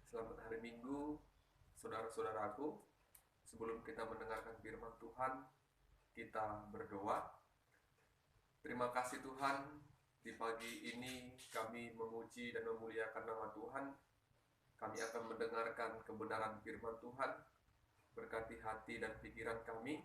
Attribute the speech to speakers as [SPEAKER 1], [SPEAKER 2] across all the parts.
[SPEAKER 1] Selamat hari Minggu, saudara-saudaraku. Sebelum kita mendengarkan firman Tuhan, kita berdoa. Terima kasih Tuhan, di pagi ini kami memuji dan memuliakan nama Tuhan. Kami akan mendengarkan kebenaran firman Tuhan. Berkati hati dan pikiran kami,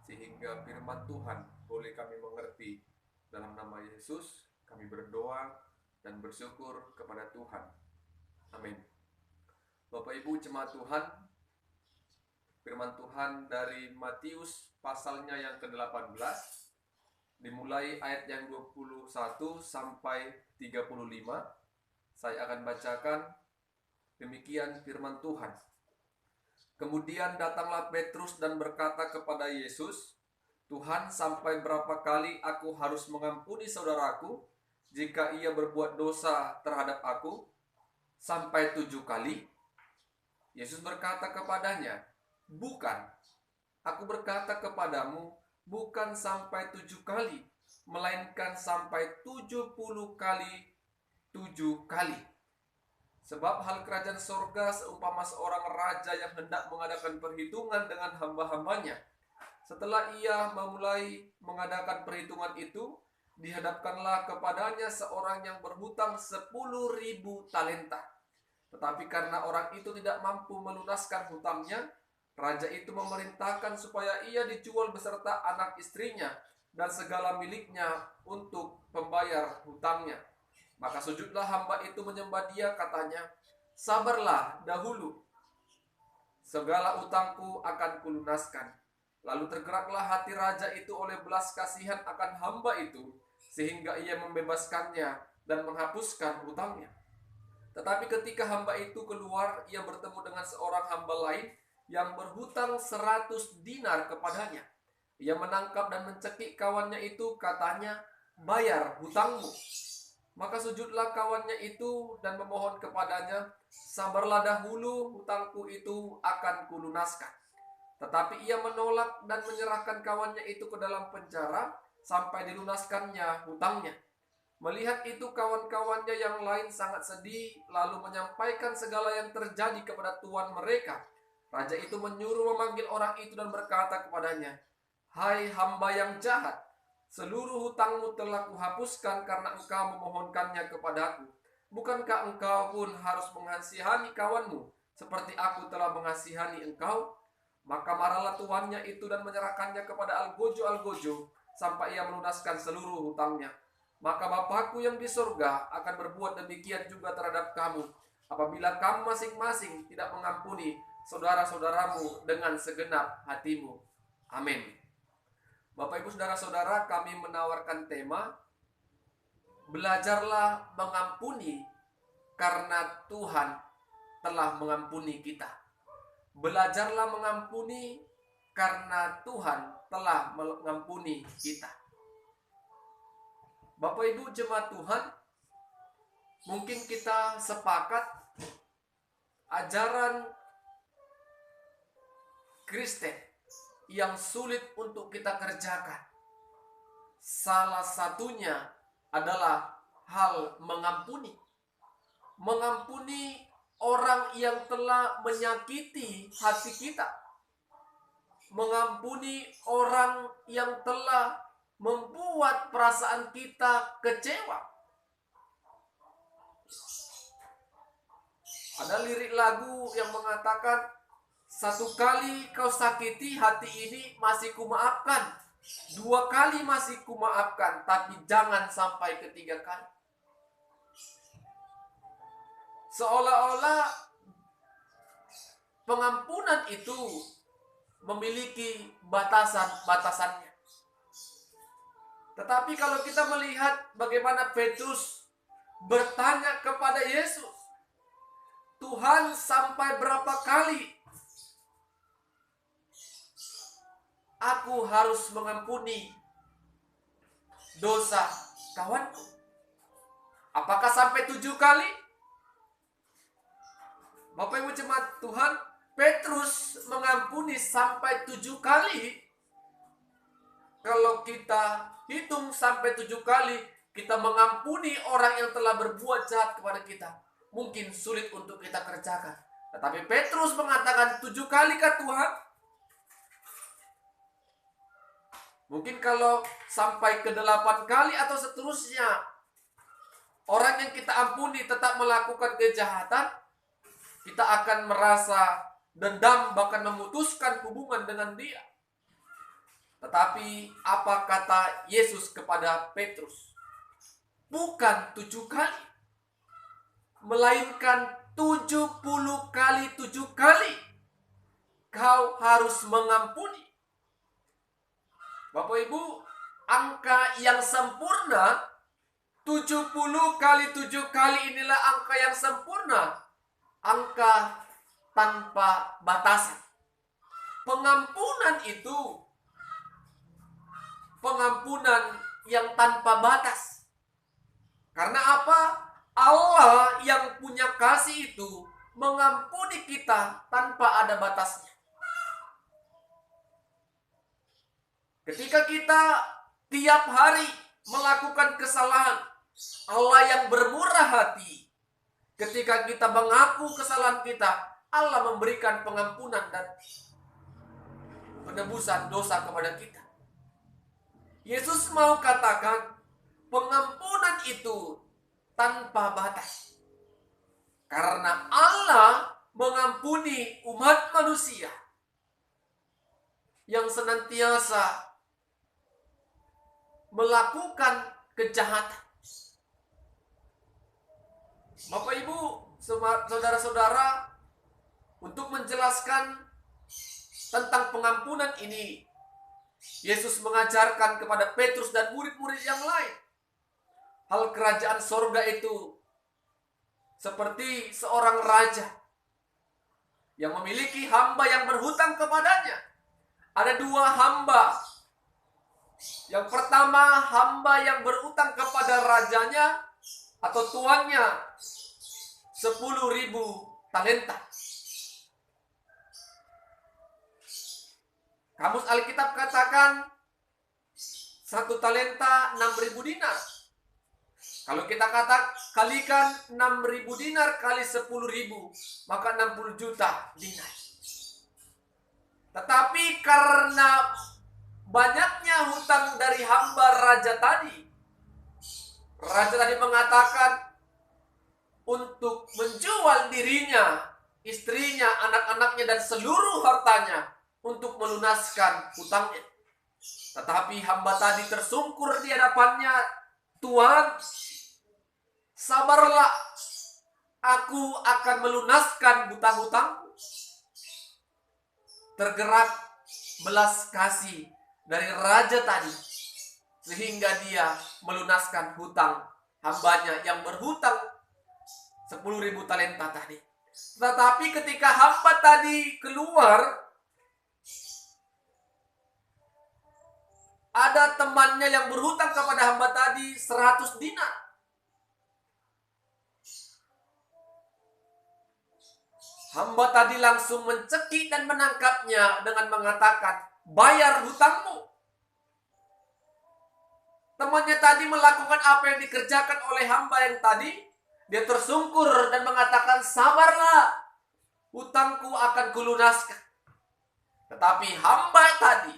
[SPEAKER 1] sehingga firman Tuhan boleh kami mengerti. Dalam nama Yesus, kami berdoa dan bersyukur kepada Tuhan. Amin. Bapak Ibu jemaat Tuhan, firman Tuhan dari Matius pasalnya yang ke-18, dimulai ayat yang 21 sampai 35. Saya akan bacakan demikian firman Tuhan. Kemudian datanglah Petrus dan berkata kepada Yesus, "Tuhan, sampai berapa kali aku harus mengampuni saudaraku jika ia berbuat dosa terhadap aku? Sampai 7 kali?" Yesus berkata kepadanya, "Bukan, aku berkata kepadamu, bukan sampai 7 kali, melainkan sampai 70 kali 7 kali. Sebab hal kerajaan sorga seumpama seorang raja yang hendak mengadakan perhitungan dengan hamba-hambanya. Setelah ia memulai mengadakan perhitungan itu, dihadapkanlah kepadanya seorang yang berhutang 10.000 talenta. Tetapi karena orang itu tidak mampu melunaskan hutangnya, raja itu memerintahkan supaya ia dijual beserta anak istrinya dan segala miliknya untuk pembayar hutangnya. Maka sujudlah hamba itu menyembah dia, katanya, 'Sabarlah dahulu, segala utangku akan kulunaskan.' Lalu tergeraklah hati raja itu oleh belas kasihan akan hamba itu, sehingga ia membebaskannya dan menghapuskan hutangnya. Tetapi ketika hamba itu keluar, ia bertemu dengan seorang hamba lain yang berhutang 100 dinar kepadanya. Ia menangkap dan mencekik kawannya itu, katanya, 'Bayar hutangmu.' Maka sujudlah kawannya itu dan memohon kepadanya, 'Sabarlah dahulu, hutangku itu akan kulunaskan.' Tetapi ia menolak dan menyerahkan kawannya itu ke dalam penjara sampai dilunaskannya hutangnya. Melihat itu kawan-kawannya yang lain sangat sedih, lalu menyampaikan segala yang terjadi kepada tuan mereka. Raja itu menyuruh memanggil orang itu dan berkata kepadanya, 'Hai hamba yang jahat, seluruh hutangmu telah kuhapuskan karena engkau memohonkannya kepadaku. Bukankah engkau pun harus mengasihani kawanmu seperti aku telah mengasihani engkau?' Maka marahlah tuannya itu dan menyerahkannya kepada algojo-algojo sampai ia melunaskan seluruh hutangnya. Maka Bapakku yang di surga akan berbuat demikian juga terhadap kamu, apabila kamu masing-masing tidak mengampuni saudara-saudaramu dengan segenap hatimu." Amin. Bapak Ibu saudara-saudara, kami menawarkan tema, belajarlah mengampuni karena Tuhan telah mengampuni kita. Belajarlah mengampuni karena Tuhan telah mengampuni kita. Bapak Ibu jemaat Tuhan, mungkin kita sepakat ajaran Kristen yang sulit untuk kita kerjakan. Salah satunya adalah hal mengampuni. Mengampuni orang yang telah menyakiti hati kita. Mengampuni orang yang telah membuat perasaan kita kecewa. Ada lirik lagu yang mengatakan, 1 kali kau sakiti hati ini masih kumaafkan, 2 kali masih kumaafkan, tapi jangan sampai ketiga kali. Seolah-olah pengampunan itu memiliki batasan-batasannya. Tetapi kalau kita melihat bagaimana Petrus bertanya kepada Yesus, "Tuhan, sampai berapa kali aku harus mengampuni dosa kawanku? Apakah sampai 7 kali?" Bapak Ibu jemaat Tuhan, Petrus mengampuni sampai 7 kali. Kalau kita hitung sampai 7 kali, kita mengampuni orang yang telah berbuat jahat kepada kita, mungkin sulit untuk kita kerjakan. Tetapi Petrus mengatakan, 7 kali kah Tuhan? Mungkin kalau sampai ke 8 kali atau seterusnya, orang yang kita ampuni tetap melakukan kejahatan, kita akan merasa dendam, bahkan memutuskan hubungan dengan dia. Tetapi apa kata Yesus kepada Petrus? Bukan 7 kali, melainkan 70 kali 7 kali kau harus mengampuni. Bapak Ibu, angka yang sempurna 70 kali 7 kali inilah angka yang sempurna. Angka tanpa batasan. Pengampunan itu pengampunan yang tanpa batas. Karena apa? Allah yang punya kasih itu mengampuni kita tanpa ada batasnya. Ketika kita tiap hari melakukan kesalahan, Allah yang bermurah hati. Ketika kita mengaku kesalahan kita, Allah memberikan pengampunan dan penebusan dosa kepada kita. Yesus mau katakan, pengampunan itu tanpa batas. Karena Allah mengampuni umat manusia yang senantiasa melakukan kejahatan. Bapak Ibu, saudara-saudara, untuk menjelaskan tentang pengampunan ini, Yesus mengajarkan kepada Petrus dan murid-murid yang lain. Hal kerajaan sorga itu seperti seorang raja yang memiliki hamba yang berhutang kepadanya. Ada 2 hamba. Yang pertama, hamba yang berutang kepada rajanya atau tuannya 10.000 talenta. Kamus Alkitab katakan 1 talenta 6.000 dinar. Kalau kita kalikan 6.000 dinar kali 10.000, maka 60 juta dinar. Tetapi karena banyaknya hutang dari hamba raja tadi, raja tadi mengatakan untuk menjual dirinya, istrinya, anak-anaknya, dan seluruh hartanya untuk melunaskan hutangnya. Tetapi hamba tadi tersungkur di hadapannya, Tuhan, sabarlah, aku akan melunaskan hutang-hutangku. Tergerak belas kasih dari raja tadi, sehingga dia melunaskan hutang hambanya yang berhutang 10.000 talenta tadi. Tetapi ketika hamba tadi keluar, ada temannya yang berhutang kepada hamba tadi 100 dinar. Hamba tadi langsung mencekik dan menangkapnya dengan mengatakan, bayar hutangmu. Temannya tadi melakukan apa yang dikerjakan oleh hamba yang tadi. Dia tersungkur dan mengatakan, sabarlah, hutangku akan kulunaskan. Tetapi hamba tadi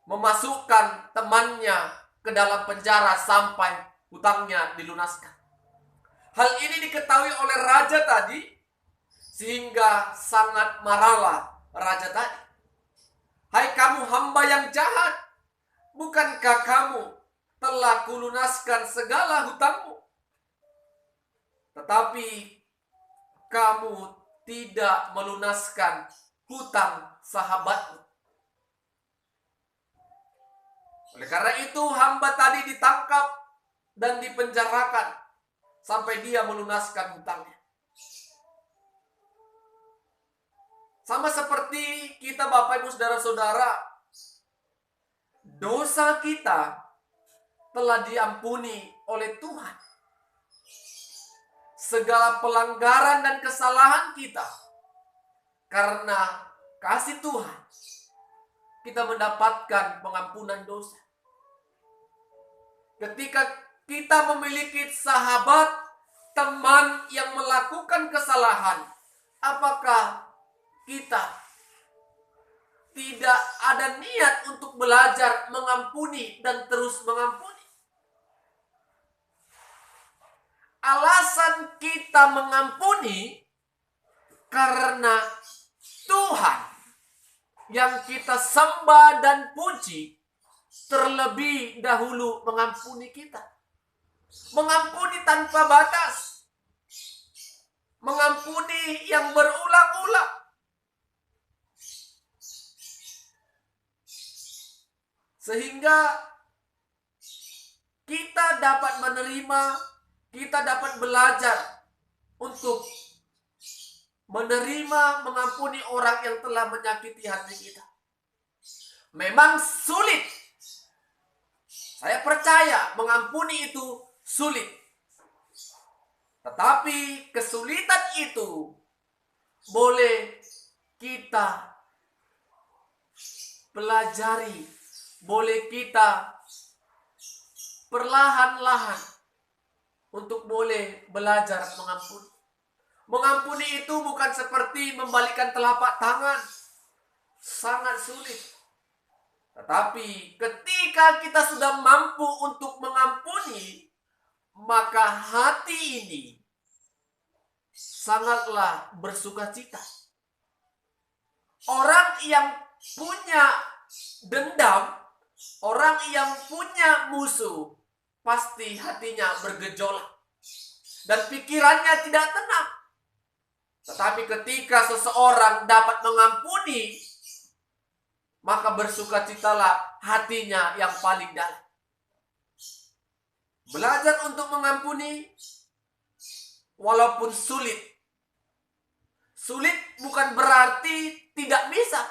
[SPEAKER 1] memasukkan temannya ke dalam penjara sampai hutangnya dilunaskan. Hal ini diketahui oleh raja tadi, sehingga sangat marahlah raja tadi. Hai kamu hamba yang jahat, bukankah kamu telah kulunaskan segala hutangmu? Tetapi kamu tidak melunaskan hutang sahabatmu. Oleh karena itu hamba tadi ditangkap dan dipenjarakan sampai dia melunaskan hutangnya. Sama seperti kita Bapak Ibu Saudara-saudara, dosa kita telah diampuni oleh Tuhan. Segala pelanggaran dan kesalahan kita, karena kasih Tuhan, kita mendapatkan pengampunan dosa. Ketika kita memiliki sahabat, teman yang melakukan
[SPEAKER 2] melakukan kesalahan, apakah kita tidak ada niat untuk belajar mengampuni dan terus mengampuni? Alasan kita mengampuni karena Tuhan yang kita sembah dan puji terlebih dahulu mengampuni kita. Mengampuni tanpa batas. Mengampuni yang berulang-ulang. Sehingga kita dapat menerima, kita dapat belajar untuk menerima, mengampuni orang yang telah menyakiti hati kita. Memang sulit. Saya percaya mengampuni itu sulit. Tetapi kesulitan itu boleh kita pelajari, boleh kita perlahan-lahan untuk boleh belajar mengampuni. Mengampuni itu bukan seperti membalikan telapak tangan. Sangat sulit. Tetapi ketika kita sudah mampu untuk mengampuni, maka hati ini sangatlah bersukacita. Orang yang punya dendam, orang yang punya musuh, pasti hatinya bergejolak. Dan pikirannya tidak tenang. Tetapi ketika seseorang dapat mengampuni, maka bersukacitalah hatinya yang paling dalam. Belajar untuk mengampuni walaupun sulit. Sulit bukan berarti tidak bisa.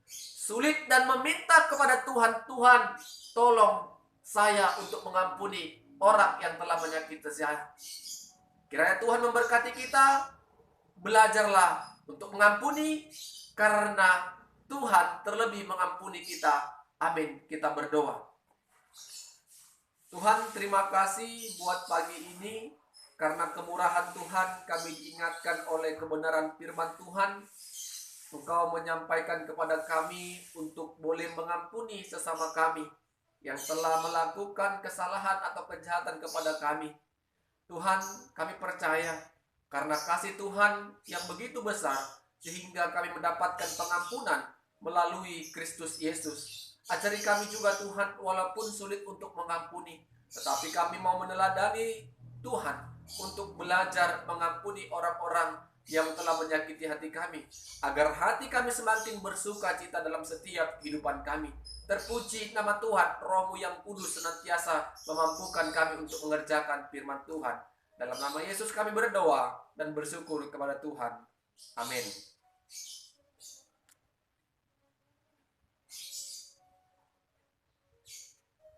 [SPEAKER 2] Sulit dan meminta kepada Tuhan, Tuhan tolong saya untuk mengampuni orang yang telah menyakiti saya. Kiranya Tuhan memberkati kita. Belajarlah untuk mengampuni karena Tuhan terlebih mengampuni kita. Amin. Kita berdoa. Tuhan, terima kasih buat pagi ini. Karena kemurahan Tuhan kami diingatkan oleh kebenaran firman Tuhan. Engkau menyampaikan kepada kami untuk boleh mengampuni sesama kami yang telah melakukan kesalahan atau kejahatan kepada kami. Tuhan, kami percaya karena kasih Tuhan yang begitu besar, sehingga kami mendapatkan pengampunan melalui Kristus Yesus. Ajari kami juga Tuhan, walaupun sulit untuk mengampuni, tetapi kami mau meneladani Tuhan untuk belajar mengampuni orang-orang yang telah menyakiti hati kami, agar hati kami semakin bersuka cita dalam setiap kehidupan kami. Terpuji nama Tuhan, Roh-Mu yang kudus senantiasa memampukan kami untuk mengerjakan firman Tuhan. Dalam nama Yesus kami berdoa dan bersyukur kepada Tuhan. Amin.